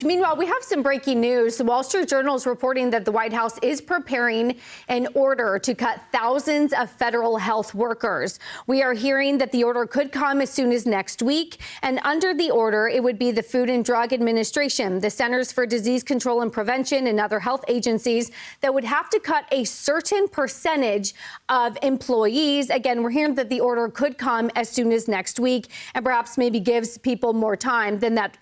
Meanwhile, we have some breaking news. The Wall Street Journal is reporting that the White House is preparing an order to cut thousands of federal health workers. We are hearing that the order could come as soon as next week. And under the order, it would be the Food and Drug Administration, the Centers for Disease Control and Prevention, and other health agencies that would have to cut a certain percentage of employees. Again, we're hearing that the order could come as soon as next week and perhaps maybe gives people more time than that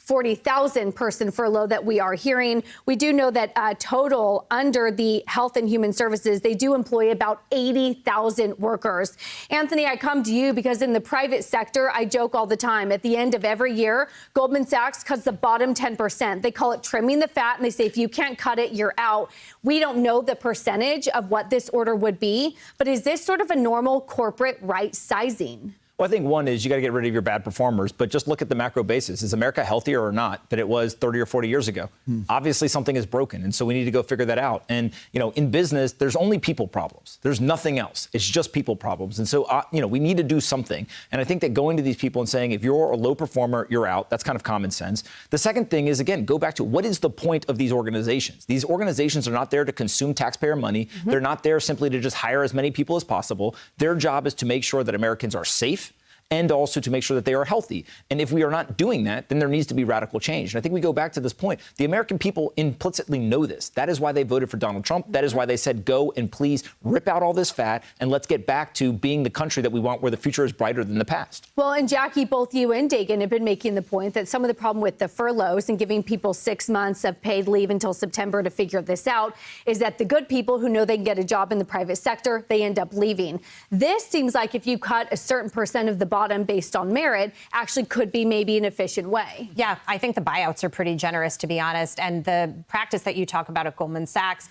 40,000 person furlough that we are hearing. We do know that total under the Health and Human Services, they do employ about 80,000 workers. Anthony, I come to you because in the private sector, I joke all the time. At the end of every year, Goldman Sachs cuts the bottom 10%. They call it trimming the fat, and they say if you can't cut it, you're out. We don't know the percentage of what this order would be, but is this sort of a normal corporate right sizing? Well, I think one is you got to get rid of your bad performers, but just look at the macro basis. Is America healthier or not than it was 30 or 40 years ago? Obviously, something is broken, and so we need to go figure that out. And, in business, there's only people problems. There's nothing else. It's just people problems. And so, we need to do something. And I think that going to these people and saying, if you're a low performer, you're out, that's kind of common sense. The second thing is, again, go back to what is the point of these organizations? These organizations are not there to consume taxpayer money. They're not there simply to just hire as many people as possible. Their job is to make sure that Americans are safe and also to make sure that they are healthy. And if we are not doing that, then there needs to be radical change. And I think we go back to this point. The American people implicitly know this. That is why they voted for Donald Trump. That is why they said, go and please rip out all this fat and let's get back to being the country that we want, where the future is brighter than the past. Well, and Jackie, both you and Dagan have been making the point that some of the problem with the furloughs and giving people 6 months of paid leave until September to figure this out is that the good people who know they can get a job in the private sector, they end up leaving. This seems like if you cut a certain percent of the bottom based on merit, actually could be maybe an efficient way. Yeah, I think the buyouts are pretty generous, to be honest. And the practice that you talk about at Goldman Sachs,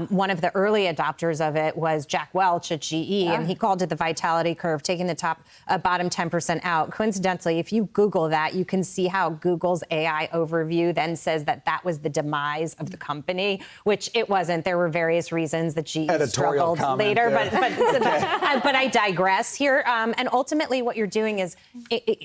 one of the early adopters of it was Jack Welch at GE, and he called it the vitality curve, taking the bottom 10% out. Coincidentally, if you Google that, you can see how Google's AI overview then says that that was the demise of the company, which it wasn't. There were various reasons that GE struggled later, but I digress here. And ultimately, what you're doing is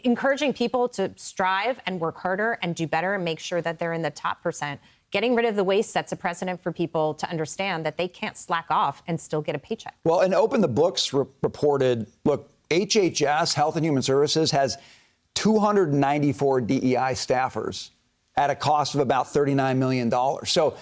encouraging people to strive and work harder and do better and make sure that they're in the top percent. Getting rid of the waste sets a precedent for people to understand that they can't slack off and still get a paycheck. Well, and Open the Books reported, look, HHS, Health and Human Services, has 294 DEI staffers at a cost of about $39 million. So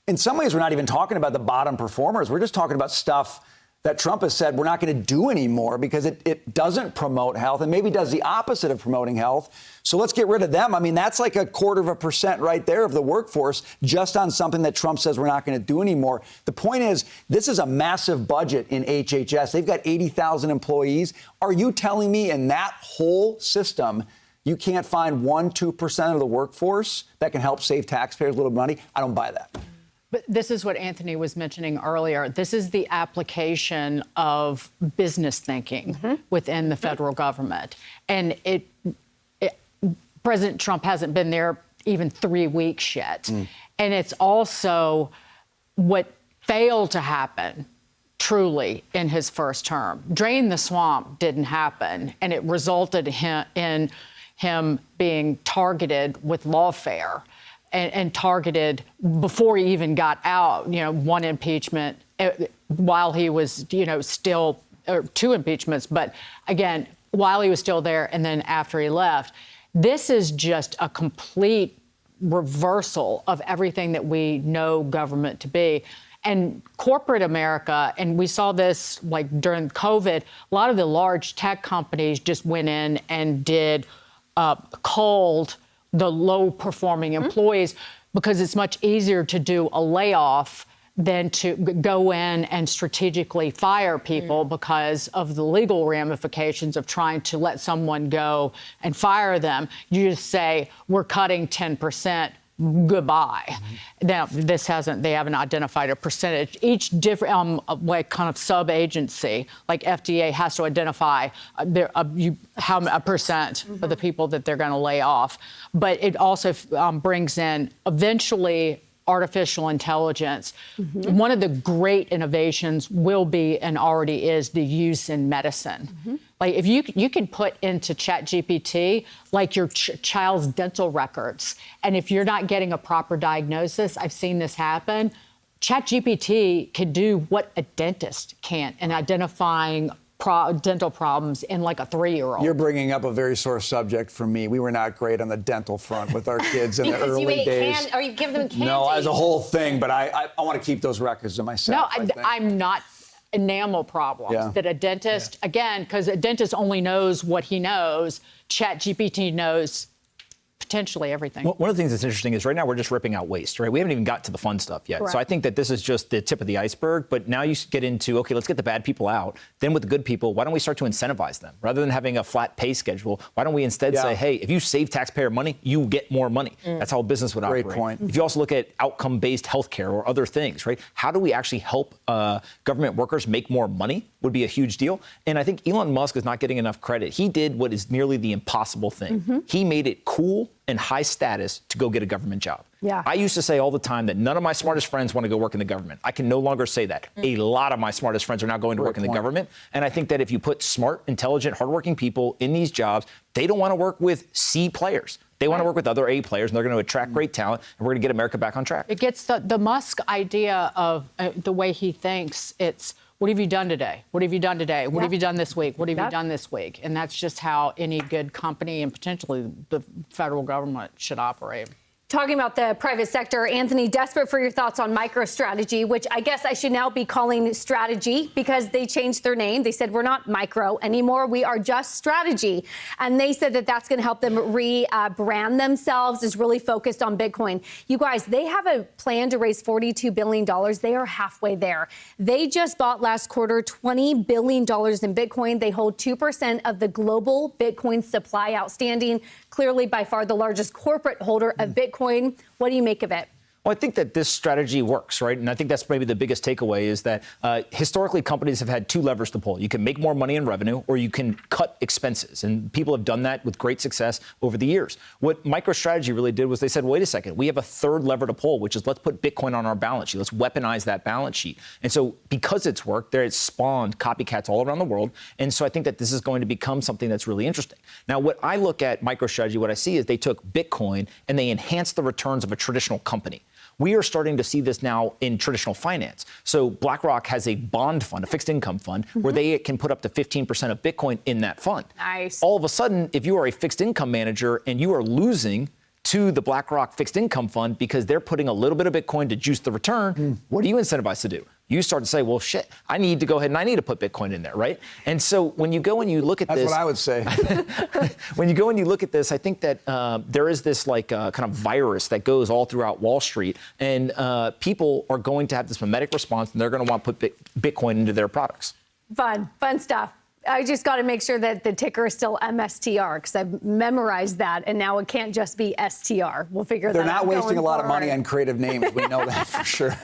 in some ways, we're not even talking about the bottom performers. We're just talking about stuff that Trump has said we're not going to do anymore because it doesn't promote health and maybe does the opposite of promoting health. So let's get rid of them. I mean, that's like 0.25% right there of the workforce just on something that Trump says we're not going to do anymore. The point is, this is a massive budget in HHS. They've got 80,000 employees. Are you telling me in that whole system you can't find 1-2% of the workforce that can help save taxpayers a little money? I don't buy that. But this is what Anthony was mentioning earlier. This is the application of business thinking within the federal government. And President Trump hasn't been there even 3 weeks yet. And it's also what failed to happen truly in his first term. Drain the swamp didn't happen, and it resulted in him being targeted with lawfare. And targeted before he even got out, one impeachment while he was, still, or 2 impeachments. But again, while he was still there and then after he left, this is just a complete reversal of everything that we know government to be. And corporate America, and we saw this like during COVID, a lot of the large tech companies just went in and did culled the low-performing employees because it's much easier to do a layoff than to go in and strategically fire people because of the legal ramifications of trying to let someone go and fire them. You just say, we're cutting 10%. Goodbye. Now, they haven't identified a percentage. Each different, kind of sub-agency, like FDA, has to identify a percent of the people that they're going to lay off. But it also brings in, eventually, artificial intelligence. One of the great innovations will be and already is the use in medicine. Like if you can put into ChatGPT like your child's dental records, and if you're not getting a proper diagnosis, I've seen this happen. ChatGPT can do what a dentist can't in identifying dental problems in like a 3-year-old. You're bringing up a very sore subject for me. We were not great on the dental front with our kids in the early days. Or you give them candy. No, as a whole thing, but I want to keep those records to myself. No, I'm not enamel problems. Yeah. That a dentist, again, because a dentist only knows what he knows, ChatGPT knows potentially everything. One of the things that's interesting is right now we're just ripping out waste, right? We haven't even got to the fun stuff yet. Correct. So I think that this is just the tip of the iceberg. But now you get into, okay, let's get the bad people out. Then with the good people, why don't we start to incentivize them? Rather than having a flat pay schedule, why don't we instead say, hey, if you save taxpayer money, you get more money. That's how a business would operate. Great point. If you also look at outcome-based healthcare or other things, right? How do we actually help government workers make more money would be a huge deal. And I think Elon Musk is not getting enough credit. He did what is nearly the impossible thing. He made it cool and high status to go get a government job. Yeah. I used to say all the time that none of my smartest friends want to go work in the government. I can no longer say that. A lot of my smartest friends are now going to work in the government. And I think that if you put smart, intelligent, hardworking people in these jobs, they don't want to work with C players. They want to work with other A players, and they're going to attract great talent, and we're going to get America back on track. It gets the Musk idea of the way he thinks. It's, what have you done today? What have you done today? What have you done this week? What have you done this week? And that's just how any good company and potentially the federal government should operate. Talking about the private sector, Anthony, desperate for your thoughts on MicroStrategy, which I guess I should now be calling Strategy because they changed their name. They said we're not micro anymore. We are just Strategy. And they said that that's going to help them rebrand themselves, is really focused on Bitcoin. You guys, they have a plan to raise $42 billion. They are halfway there. They just bought last quarter $20 billion in Bitcoin. They hold 2% of the global Bitcoin supply outstanding. Clearly, by far, the largest corporate holder of Bitcoin. What do you make of it? Well, I think that this strategy works, right? And I think that's maybe the biggest takeaway is that historically companies have had two levers to pull. You can make more money in revenue or you can cut expenses. And people have done that with great success over the years. What MicroStrategy really did was they said, wait a second, we have a third lever to pull, which is let's put Bitcoin on our balance sheet. Let's weaponize that balance sheet. And so because it's worked, it's spawned copycats all around the world. And so I think that this is going to become something that's really interesting. Now, what I look at MicroStrategy, what I see is they took Bitcoin and they enhanced the returns of a traditional company. We are starting to see this now in traditional finance. So BlackRock has a bond fund, a fixed income fund, where they can put up to 15% of Bitcoin in that fund. Nice. All of a sudden, if you are a fixed income manager and you are losing to the BlackRock fixed income fund because they're putting a little bit of Bitcoin to juice the return, what are you incentivized to do? You start to say, well, shit, I need to go ahead and I need to put Bitcoin in there, right? And so when you go and you look at That's this... what I would say. When you go and you look at this, I think that there is this like kind of virus that goes all throughout Wall Street, and people are going to have this mimetic response, and they're going to want to put Bitcoin into their products. Fun stuff. I just got to make sure that the ticker is still MSTR because I've memorized that, and now it can't just be STR. We'll figure that out. They're not wasting a lot of money forward. on creative names. We know that for sure.